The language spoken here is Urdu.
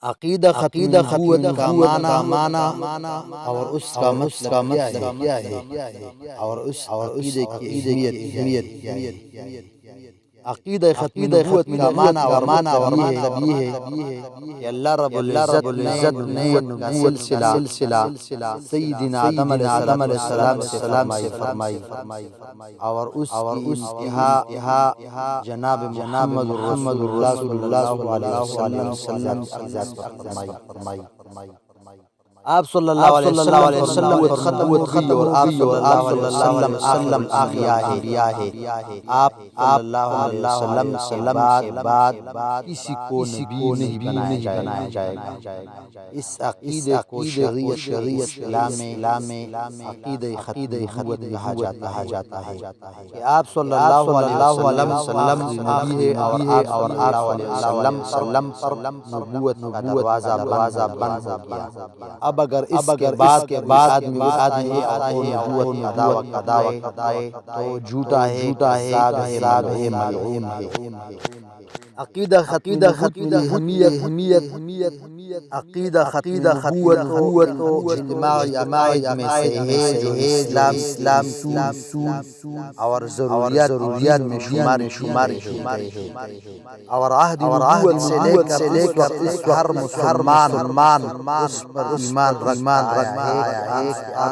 عقیدہ ختم نبوت کا معنی اور اس کا مطلب کیا ہے اور اس عقیدے کی اہمیت کیا ہے۔ عقیدہ ختم نبوت کا معنی اور مطلب یہ ہے کہ اللہ رب العزت نے نبوت کا سلسلہ سیدنا آدم علیہ السلام سے فرمائی اور اس کی انتہا جناب محمد رسول اللہ صلی اللہ علیہ وسلم کی ذات پر فرمائی۔ آپ صلی اللہ علیہ وسلم ختم اور آپ صلی اللہ علیہ وسلم آخیا ہے۔ آپ صلی اللہ علیہ وسلم کے بعد کسی کو نبی نہیں بنایا جائے گا۔ اس عقیدے کو شریعت اسلام میں عقیدہ ختم نبوت کہا جاتا ہے کہ آپ صلی اللہ علیہ وسلم نبی ہے اور آپ صلی اللہ علیہ وسلم پر نبوت کا دروازہ بند ہو گیا۔ اب اگر اس کے بعد آدمی نبوت کا دعویٰ کرے تو جھوٹا ہے، ملعون ہے۔ عقیدہ ختم اہمیت عقیدہ ختم نبوت و اجتماعی عقائد میں سے ہے جو اسلام اصول اور ضروریات میں شمار ہے اور عہد نبوت سے لے کر ہر مسلمان اس پر ایمان رکھتا ہے۔